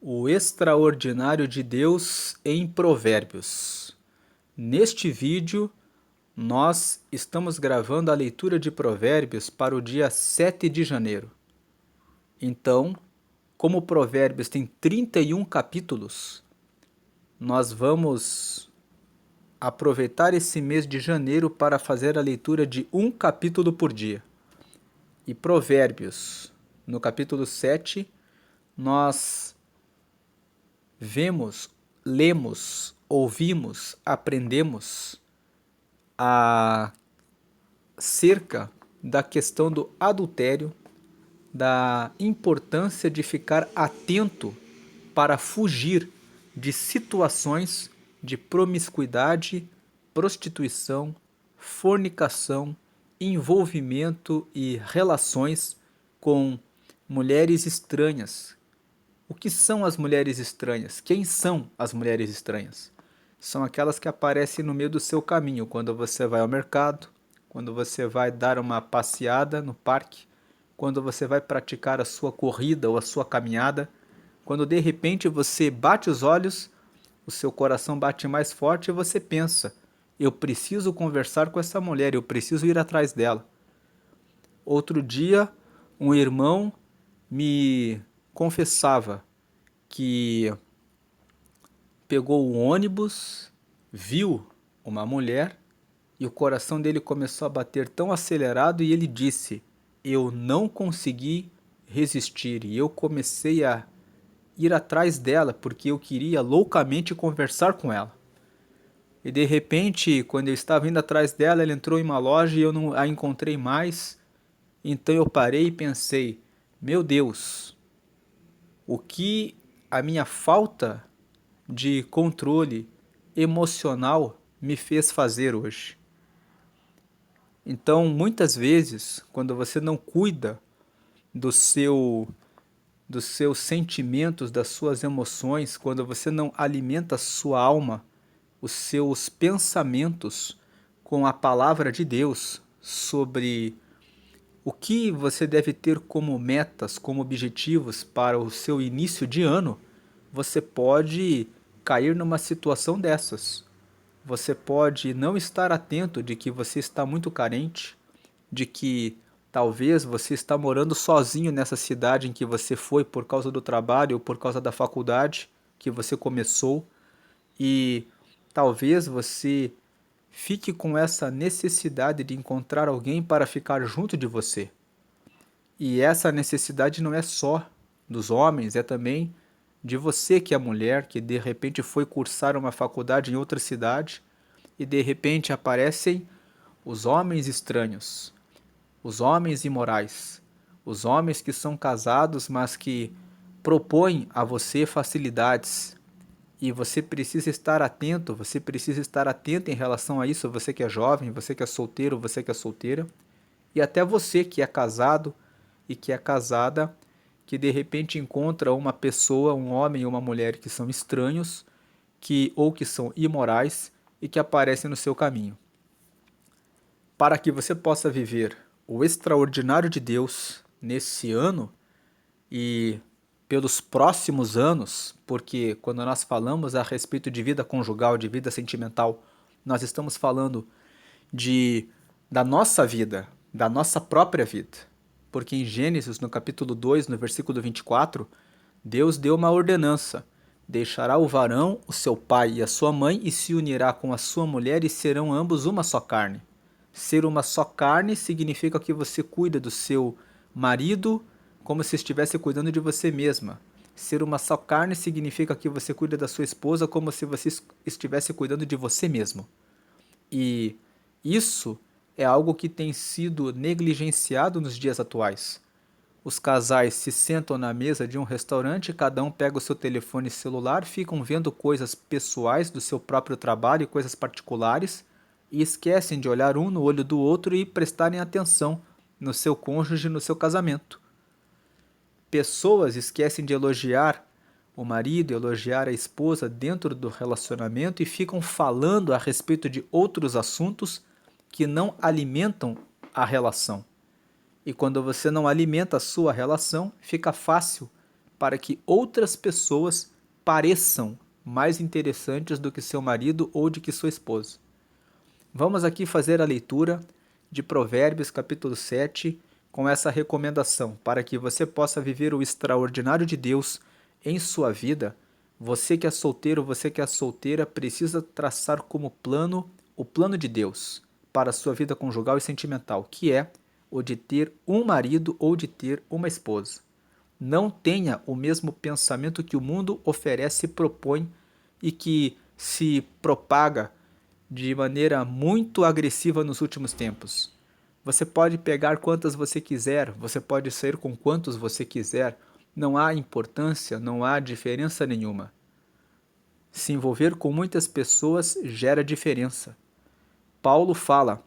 O extraordinário de Deus em Provérbios. Neste vídeo, nós estamos gravando a leitura de Provérbios para o dia 7 de janeiro. Então, como Provérbios tem 31 capítulos, nós vamos aproveitar esse mês de janeiro para fazer a leitura de um capítulo por dia. E Provérbios, no capítulo 7, nós vemos, lemos, ouvimos, aprendemos acerca da questão do adultério, da importância de ficar atento para fugir de situações de promiscuidade, prostituição, fornicação, envolvimento e relações com mulheres estranhas. O que são as mulheres estranhas? Quem são as mulheres estranhas? São aquelas que aparecem no meio do seu caminho, quando você vai ao mercado, quando você vai dar uma passeada no parque, quando você vai praticar a sua corrida ou a sua caminhada, quando de repente você bate os olhos, o seu coração bate mais forte e você pensa: eu preciso conversar com essa mulher, eu preciso ir atrás dela. Outro dia, um irmão me confessava que pegou um ônibus, viu uma mulher e o coração dele começou a bater tão acelerado e ele disse: eu não consegui resistir e eu comecei a ir atrás dela porque eu queria loucamente conversar com ela. E de repente, quando eu estava indo atrás dela, ela entrou em uma loja e eu não a encontrei mais. Então eu parei e pensei: meu Deus, o que a minha falta de controle emocional me fez fazer hoje. Então, muitas vezes, quando você não cuida do dos seus sentimentos, das suas emoções, quando você não alimenta a sua alma, os seus pensamentos com a palavra de Deus sobre o que você deve ter como metas, como objetivos para o seu início de ano, você pode cair numa situação dessas. Você pode não estar atento de que você está muito carente, de que talvez você está morando sozinho nessa cidade em que você foi por causa do trabalho ou por causa da faculdade que você começou, e talvez você fique com essa necessidade de encontrar alguém para ficar junto de você. E essa necessidade não é só dos homens, é também de você que é mulher, que de repente foi cursar uma faculdade em outra cidade e de repente aparecem os homens estranhos, os homens imorais, os homens que são casados, mas que propõem a você facilidades. E você precisa estar atento, você precisa estar atento em relação a isso, você que é jovem, você que é solteiro, você que é solteira, e até você que é casado e que é casada, que de repente encontra uma pessoa, um homem ou uma mulher que são estranhos, que ou que são imorais e que aparecem no seu caminho. Para que você possa viver o extraordinário de Deus nesse ano e pelos próximos anos, porque quando nós falamos a respeito de vida conjugal, de vida sentimental, nós estamos falando de da nossa vida, da nossa própria vida. Porque em Gênesis, no capítulo 2, no versículo 24, Deus deu uma ordenança: deixará o varão, o seu pai e a sua mãe, e se unirá com a sua mulher, e serão ambos uma só carne. Ser uma só carne significa que você cuida do seu marido como se estivesse cuidando de você mesma. Ser uma só carne significa que você cuida da sua esposa como se você estivesse cuidando de você mesmo. E isso é algo que tem sido negligenciado nos dias atuais. Os casais se sentam na mesa de um restaurante, cada um pega o seu telefone celular, ficam vendo coisas pessoais do seu próprio trabalho e coisas particulares, e esquecem de olhar um no olho do outro e prestarem atenção no seu cônjuge, no seu casamento. Pessoas esquecem de elogiar o marido, elogiar a esposa dentro do relacionamento e ficam falando a respeito de outros assuntos que não alimentam a relação. E quando você não alimenta a sua relação, fica fácil para que outras pessoas pareçam mais interessantes do que seu marido ou de que sua esposa. Vamos aqui fazer a leitura de Provérbios capítulo 7 com essa recomendação para que você possa viver o extraordinário de Deus em sua vida. Você que é solteiro, você que é solteira, precisa traçar como plano o plano de Deus para a sua vida conjugal e sentimental, que é o de ter um marido ou de ter uma esposa. Não tenha o mesmo pensamento que o mundo oferece e propõe e que se propaga de maneira muito agressiva nos últimos tempos. Você pode pegar quantas você quiser, você pode sair com quantos você quiser, não há importância, não há diferença nenhuma. Se envolver com muitas pessoas gera diferença. Paulo fala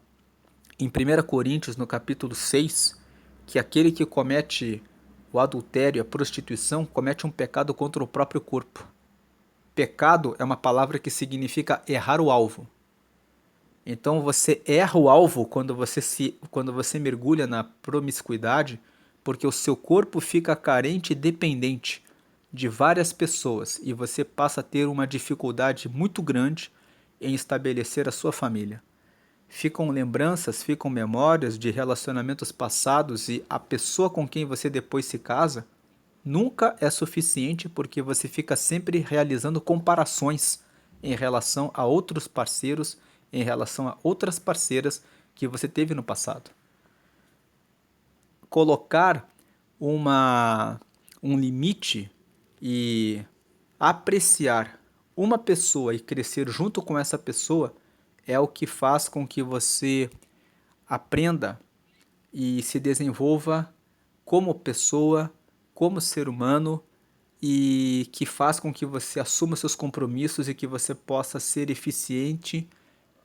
em 1 Coríntios, no capítulo 6, que aquele que comete o adultério, a prostituição, comete um pecado contra o próprio corpo. Pecado é uma palavra que significa errar o alvo. Então você erra o alvo quando você mergulha na promiscuidade, porque o seu corpo fica carente e dependente de várias pessoas e você passa a ter uma dificuldade muito grande em estabelecer a sua família. Ficam lembranças, ficam memórias de relacionamentos passados e a pessoa com quem você depois se casa nunca é suficiente porque você fica sempre realizando comparações em relação a outros parceiros, em relação a outras parceiras que você teve no passado. Colocar um limite e apreciar uma pessoa e crescer junto com essa pessoa é o que faz com que você aprenda e se desenvolva como pessoa, como ser humano e que faz com que você assuma seus compromissos e que você possa ser eficiente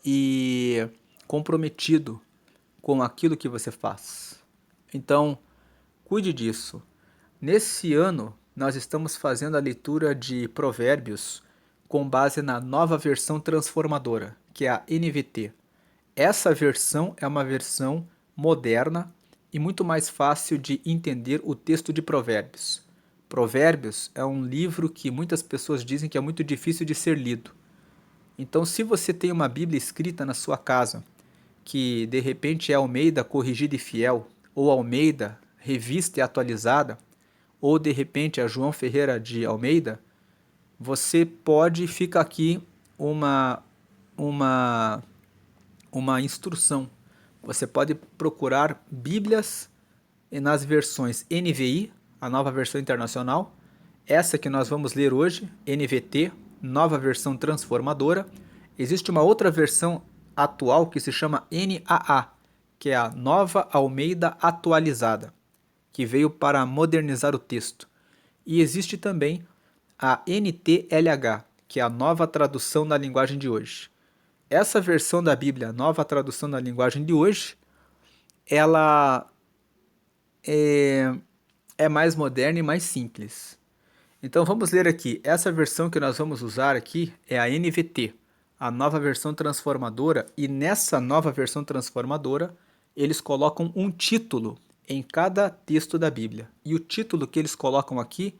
e comprometido com aquilo que você faz. Então, cuide disso. Nesse ano, nós estamos fazendo a leitura de Provérbios com base na nova versão transformadora, que é a NVT. Essa versão é uma versão moderna e muito mais fácil de entender o texto de Provérbios. Provérbios é um livro que muitas pessoas dizem que é muito difícil de ser lido. Então, se você tem uma Bíblia escrita na sua casa, que de repente é Almeida Corrigida e Fiel, ou Almeida Revista e Atualizada, ou de repente a João Ferreira de Almeida, você pode, fica aqui uma instrução. Você pode procurar Bíblias nas versões NVI, a nova versão internacional, essa que nós vamos ler hoje, NVT, nova versão transformadora. Existe uma outra versão atual que se chama NAA, que é a Nova Almeida Atualizada, que veio para modernizar o texto. E existe também a NTLH, que é a nova tradução da linguagem de hoje. Essa versão da Bíblia, nova tradução da linguagem de hoje, ela é mais moderna e mais simples. Então vamos ler aqui. Essa versão que nós vamos usar aqui é a NVT, a nova versão transformadora, e nessa nova versão transformadora eles colocam um título em cada texto da Bíblia. E o título que eles colocam aqui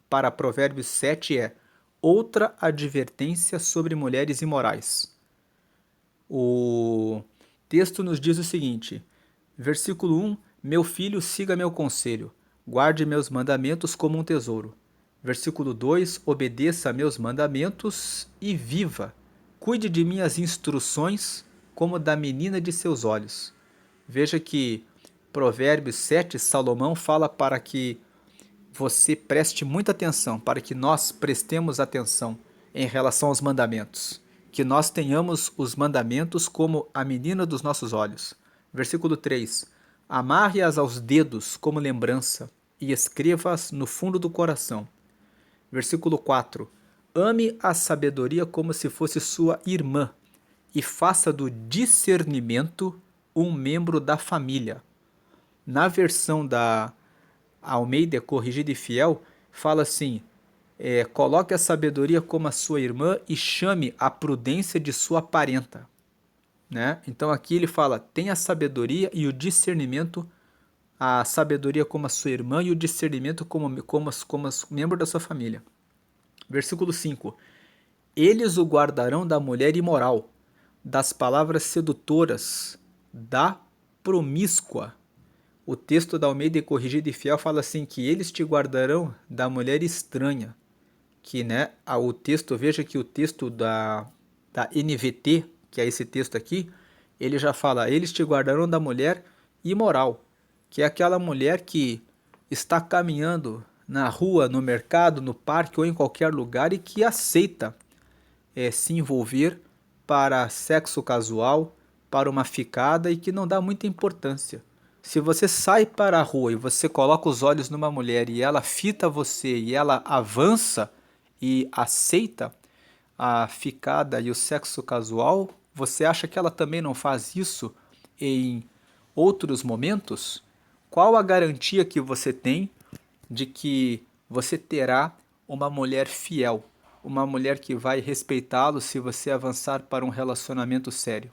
para Provérbios 7 é Outra Advertência sobre Mulheres Imorais. O texto nos diz o seguinte, versículo 1, meu filho, siga meu conselho, guarde meus mandamentos como um tesouro. Versículo 2, obedeça a meus mandamentos e viva. Cuide de minhas instruções como da menina de seus olhos. Veja que Provérbios 7, Salomão fala para que você preste muita atenção, para que nós prestemos atenção em relação aos mandamentos. Que nós tenhamos os mandamentos como a menina dos nossos olhos. Versículo 3. Amarre-as aos dedos como lembrança e escreva-as no fundo do coração. Versículo 4. Ame a sabedoria como se fosse sua irmã e faça do discernimento um membro da família. Na versão da Almeida Corrigida e Fiel, fala assim, coloque a sabedoria como a sua irmã e chame a prudência de sua parenta. Né? Então aqui ele fala, tenha a sabedoria e o discernimento, a sabedoria como a sua irmã e o discernimento como membro da sua família. Versículo 5. Eles o guardarão da mulher imoral, das palavras sedutoras, da promíscua. O texto da Almeida Corrigida e Fiel fala assim, que eles te guardarão da mulher estranha. Que, né, o texto, veja que o texto da NVT, que é esse texto aqui, ele já fala, eles te guardarão da mulher imoral, que é aquela mulher que está caminhando na rua, no mercado, no parque ou em qualquer lugar e que aceita se envolver para sexo casual, para uma ficada e que não dá muita importância. Se você sai para a rua e você coloca os olhos numa mulher e ela fita você e ela avança e aceita a ficada e o sexo casual, você acha que ela também não faz isso em outros momentos? Qual a garantia que você tem de que você terá uma mulher fiel, uma mulher que vai respeitá-lo se você avançar para um relacionamento sério?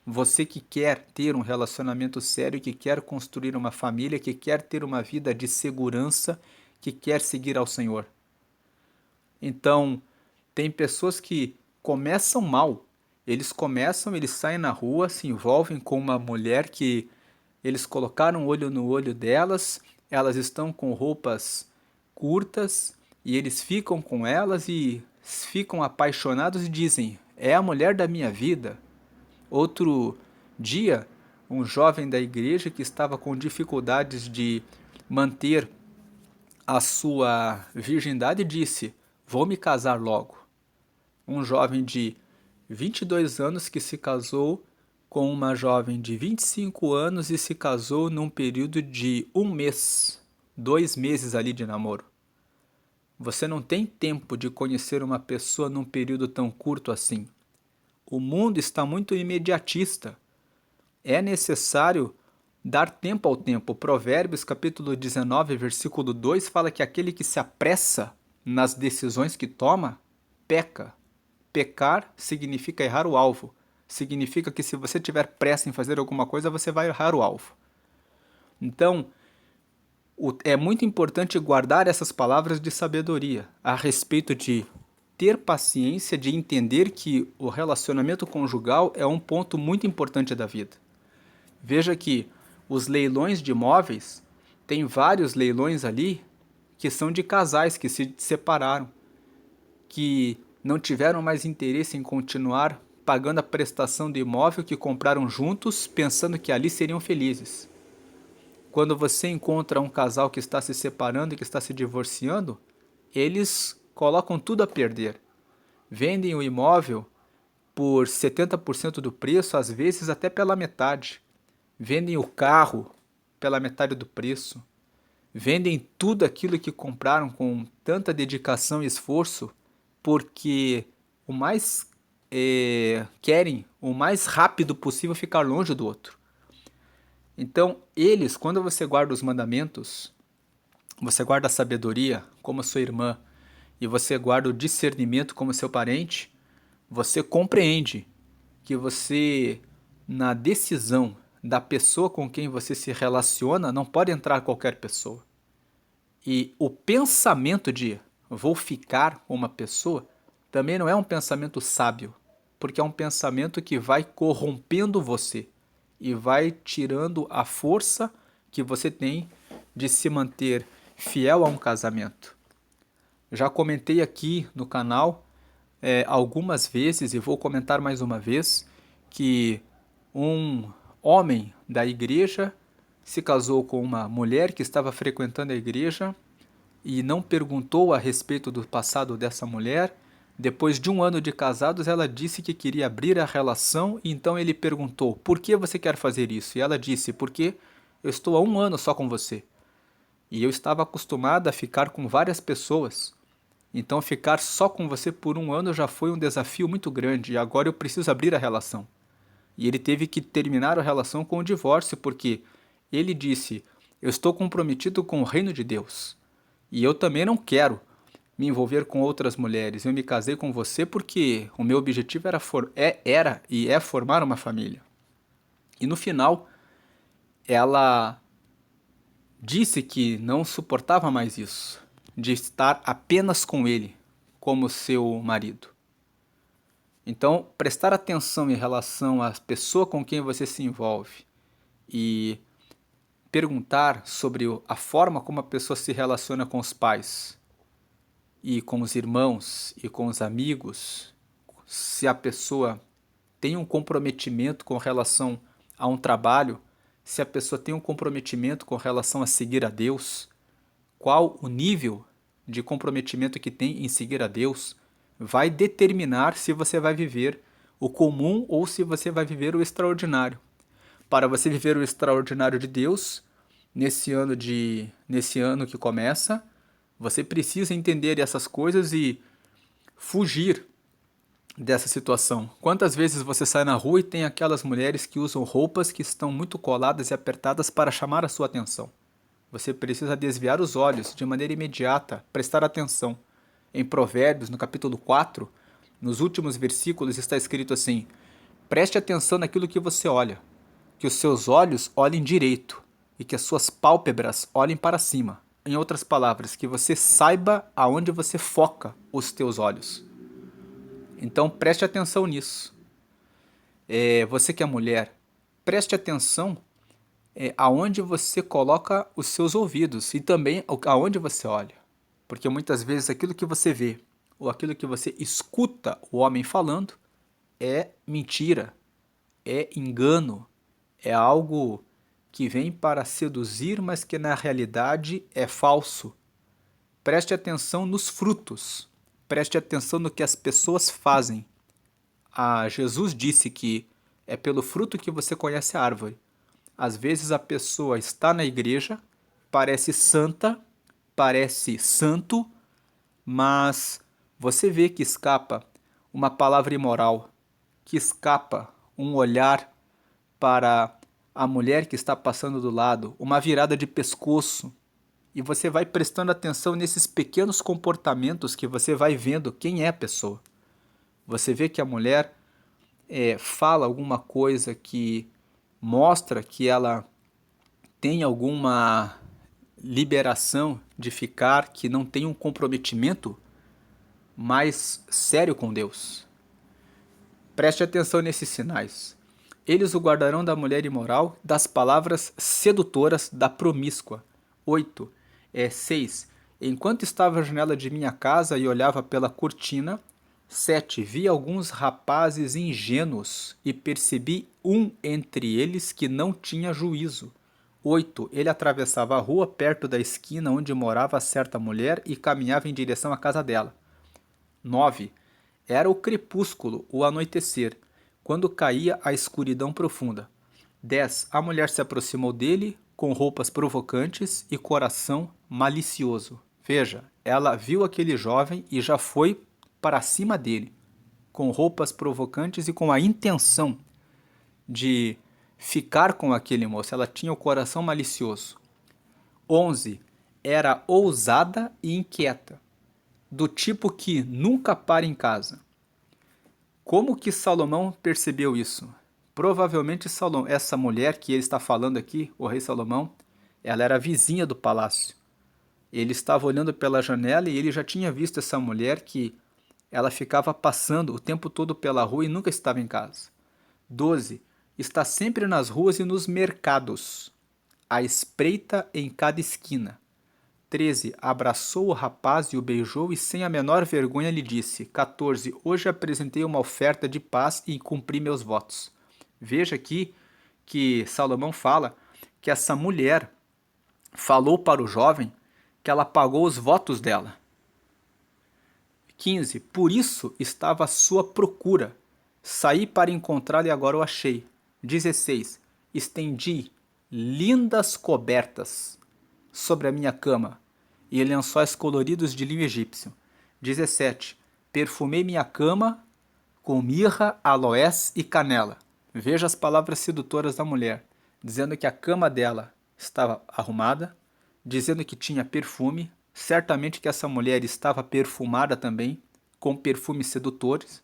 Você que quer ter um relacionamento sério, que quer construir uma família, que quer ter uma vida de segurança, que quer seguir ao Senhor. Então, tem pessoas que começam mal. Eles saem na rua, se envolvem com uma mulher que eles colocaram olho no olho delas, elas estão com roupas curtas e eles ficam com elas e ficam apaixonados e dizem: é a mulher da minha vida. Outro dia, um jovem da igreja que estava com dificuldades de manter a sua virgindade disse: vou me casar logo. Um jovem de 22 anos que se casou com uma jovem de 25 anos e se casou num período de 1 mês, 2 meses ali de namoro. Você não tem tempo de conhecer uma pessoa num período tão curto assim. O mundo está muito imediatista. É necessário dar tempo ao tempo. Provérbios capítulo 19, versículo 2 fala que aquele que se apressa nas decisões que toma, peca. Pecar significa errar o alvo. Significa que se você tiver pressa em fazer alguma coisa, você vai errar o alvo. Então, é muito importante guardar essas palavras de sabedoria a respeito de ter paciência, de entender que o relacionamento conjugal é um ponto muito importante da vida. Veja que os leilões de imóveis, tem vários leilões ali que são de casais que se separaram, que não tiveram mais interesse em continuar pagando a prestação do imóvel que compraram juntos, pensando que ali seriam felizes. Quando você encontra um casal que está se separando e que está se divorciando, eles colocam tudo a perder. Vendem o imóvel por 70% do preço, às vezes até pela metade. Vendem o carro pela metade do preço. Vendem tudo aquilo que compraram com tanta dedicação e esforço, porque o mais querem o mais rápido possível ficar longe do outro. Então, eles, quando você guarda os mandamentos, você guarda a sabedoria como sua irmã e você guarda o discernimento como seu parente, você compreende que você, na decisão da pessoa com quem você se relaciona, não pode entrar qualquer pessoa. E o pensamento de vou ficar com uma pessoa também não é um pensamento sábio, porque é um pensamento que vai corrompendo você e vai tirando a força que você tem de se manter fiel a um casamento. Já comentei aqui no canal algumas vezes e vou comentar mais uma vez que um homem da igreja se casou com uma mulher que estava frequentando a igreja e não perguntou a respeito do passado dessa mulher. Depois de 1 ano de casados, ela disse que queria abrir a relação, e então ele perguntou: por que você quer fazer isso? E ela disse: porque eu estou há 1 ano só com você. E eu estava acostumada a ficar com várias pessoas. Então ficar só com você por 1 ano já foi um desafio muito grande, e agora eu preciso abrir a relação. E ele teve que terminar a relação com o divórcio, porque ele disse: eu estou comprometido com o reino de Deus. E eu também não quero me envolver com outras mulheres. Eu me casei com você porque o meu objetivo era e é formar uma família. E no final, ela disse que não suportava mais isso, de estar apenas com ele, como seu marido. Então, prestar atenção em relação à pessoa com quem você se envolve e perguntar sobre a forma como a pessoa se relaciona com os pais e com os irmãos e com os amigos, se a pessoa tem um comprometimento com relação a um trabalho, se a pessoa tem um comprometimento com relação a seguir a Deus, qual o nível de comprometimento que tem em seguir a Deus, vai determinar se você vai viver o comum ou se você vai viver o extraordinário. Para você viver o extraordinário de Deus, nesse ano que começa, você precisa entender essas coisas e fugir dessa situação. Quantas vezes você sai na rua e tem aquelas mulheres que usam roupas que estão muito coladas e apertadas para chamar a sua atenção? Você precisa desviar os olhos de maneira imediata, prestar atenção. Em Provérbios, no capítulo 4, nos últimos versículos está escrito assim: preste atenção naquilo que você olha, que os seus olhos olhem direito e que as suas pálpebras olhem para cima. Em outras palavras, que você saiba aonde você foca os teus olhos. Então preste atenção nisso. Você que é mulher, preste atenção aonde você coloca os seus ouvidos e também aonde você olha. Porque muitas vezes aquilo que você vê ou aquilo que você escuta o homem falando é mentira, é engano, é algo que vem para seduzir, mas que na realidade é falso. Preste atenção nos frutos, preste atenção no que as pessoas fazem. Jesus disse que é pelo fruto que você conhece a árvore. Às vezes a pessoa está na igreja, parece santa, parece santo, mas você vê que escapa uma palavra imoral, que escapa um olhar para a mulher que está passando do lado, uma virada de pescoço, e você vai prestando atenção nesses pequenos comportamentos que você vai vendo quem é a pessoa. Você vê que a mulher fala alguma coisa que mostra que ela tem alguma liberação de ficar, que não tem um comprometimento mais sério com Deus. Preste atenção nesses sinais. Eles o guardarão da mulher imoral, das palavras sedutoras da promíscua. 8. 6. Enquanto estava à janela de minha casa e olhava pela cortina. 7. Vi alguns rapazes ingênuos e percebi um entre eles que não tinha juízo. 8. Ele atravessava a rua perto da esquina onde morava certa mulher e caminhava em direção à casa dela. 9. Era o crepúsculo, o anoitecer, quando caía a escuridão profunda. 10. A mulher se aproximou dele com roupas provocantes e coração malicioso. Veja, ela viu aquele jovem e já foi para cima dele, com roupas provocantes e com a intenção de ficar com aquele moço. Ela tinha o coração malicioso. 11. Era ousada e inquieta, do tipo que nunca para em casa. Como que Salomão percebeu isso? Provavelmente essa mulher que ele está falando aqui, o rei Salomão, ela era vizinha do palácio. Ele estava olhando pela janela e ele já tinha visto essa mulher que ela ficava passando o tempo todo pela rua e nunca estava em casa. 12. Está sempre nas ruas e nos mercados, à espreita em cada esquina. 13. Abraçou o rapaz e o beijou e sem a menor vergonha lhe disse. 14. Hoje apresentei uma oferta de paz e cumpri meus votos. Veja aqui que Salomão fala que essa mulher falou para o jovem que ela pagou os votos dela. 15. Por isso estava à sua procura. Saí para encontrá-lo e agora o achei. 16. Estendi lindas cobertas sobre a minha cama e lençóis coloridos de linho egípcio. 17. Perfumei minha cama com mirra, aloés e canela. Veja as palavras sedutoras da mulher, dizendo que a cama dela estava arrumada, dizendo que tinha perfume. Certamente que essa mulher estava perfumada também, com perfumes sedutores.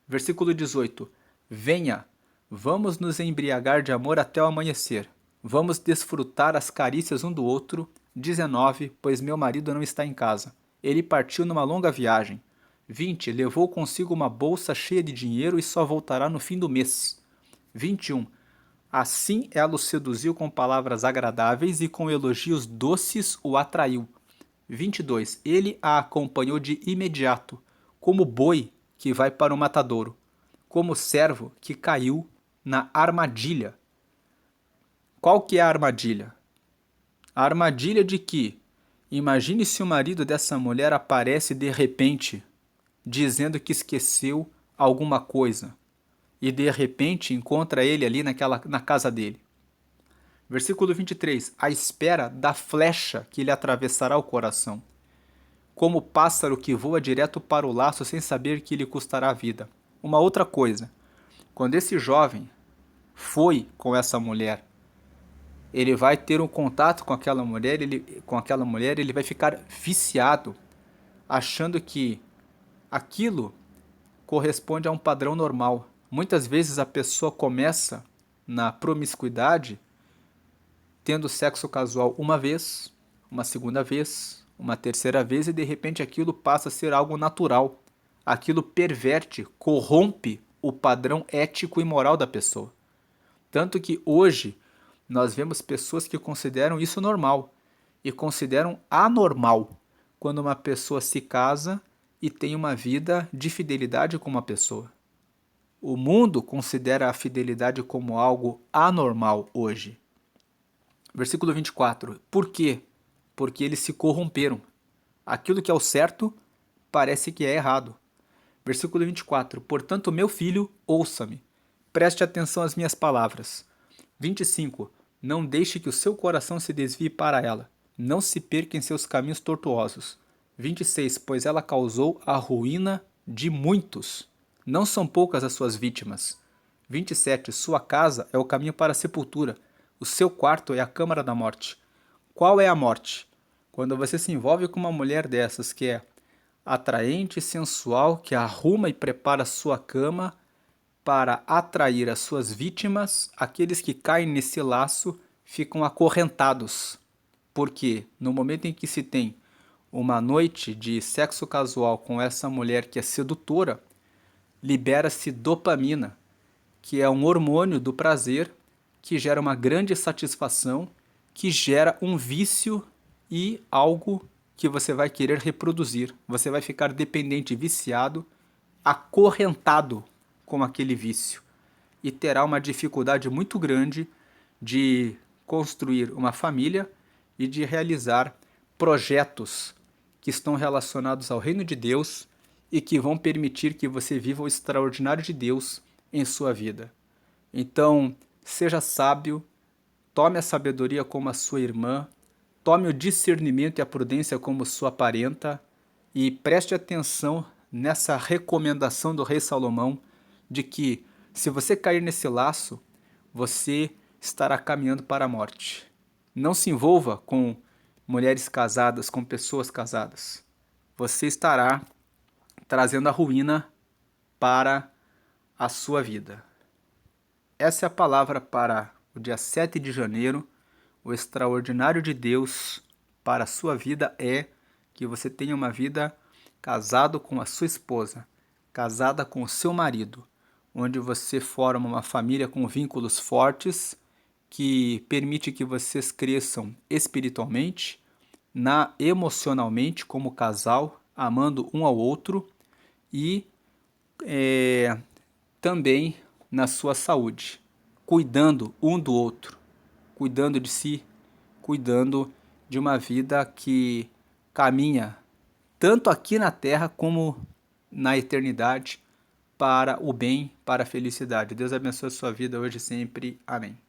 Versículo 18. Venha, vamos nos embriagar de amor até o amanhecer. Vamos desfrutar as carícias um do outro. 19, pois meu marido não está em casa. Ele partiu numa longa viagem. 20, levou consigo uma bolsa cheia de dinheiro e só voltará no fim do mês. 21, assim ela o seduziu com palavras agradáveis e com elogios doces o atraiu. 22, ele a acompanhou de imediato, como boi que vai para o matadouro, como servo que caiu na armadilha. Qual que é a armadilha? A armadilha de que, imagine se o marido dessa mulher aparece de repente, dizendo que esqueceu alguma coisa, e de repente encontra ele ali na casa dele. Versículo 23, à espera da flecha que lhe atravessará o coração, como pássaro que voa direto para o laço sem saber que lhe custará a vida. Uma outra coisa, quando esse jovem foi com essa mulher, ele vai ter um contato com aquela mulher, ele vai ficar viciado, achando que aquilo corresponde a um padrão normal. Muitas vezes a pessoa começa na promiscuidade tendo sexo casual uma vez, uma segunda vez, uma terceira vez e de repente aquilo passa a ser algo natural. Aquilo perverte, corrompe o padrão ético e moral da pessoa. Tanto que hoje nós vemos pessoas que consideram isso normal e consideram anormal quando uma pessoa se casa e tem uma vida de fidelidade com uma pessoa. O mundo considera a fidelidade como algo anormal hoje. Versículo 24. Por quê? Porque eles se corromperam. Aquilo que é o certo parece que é errado. Versículo 24. Portanto, meu filho, ouça-me. Preste atenção às minhas palavras. 25. Não deixe que o seu coração se desvie para ela. Não se perca em seus caminhos tortuosos. 26. Pois ela causou a ruína de muitos. Não são poucas as suas vítimas. 27. Sua casa é o caminho para a sepultura. O seu quarto é a câmara da morte. Qual é a morte? Quando você se envolve com uma mulher dessas que é atraente e sensual, que arruma e prepara sua cama para atrair as suas vítimas, aqueles que caem nesse laço ficam acorrentados. Porque no momento em que se tem uma noite de sexo casual com essa mulher que é sedutora, libera-se dopamina, que é um hormônio do prazer, que gera uma grande satisfação, que gera um vício e algo que você vai querer reproduzir. Você vai ficar dependente, viciado, acorrentado com aquele vício e terá uma dificuldade muito grande de construir uma família e de realizar projetos que estão relacionados ao reino de Deus e que vão permitir que você viva o extraordinário de Deus em sua vida. Então, seja sábio, tome a sabedoria como a sua irmã, tome o discernimento e a prudência como sua parenta e preste atenção nessa recomendação do rei Salomão de que, se você cair nesse laço, você estará caminhando para a morte. Não se envolva com mulheres casadas, com pessoas casadas. Você estará trazendo a ruína para a sua vida. Essa é a palavra para o dia 7 de janeiro. O extraordinário de Deus para a sua vida é que você tenha uma vida casado com a sua esposa, casada com o seu marido, onde você forma uma família com vínculos fortes que permite que vocês cresçam espiritualmente, emocionalmente como casal, amando um ao outro e também na sua saúde, cuidando um do outro, cuidando de si, cuidando de uma vida que caminha tanto aqui na terra como na eternidade para o bem, para a felicidade. Deus abençoe a sua vida hoje e sempre. Amém.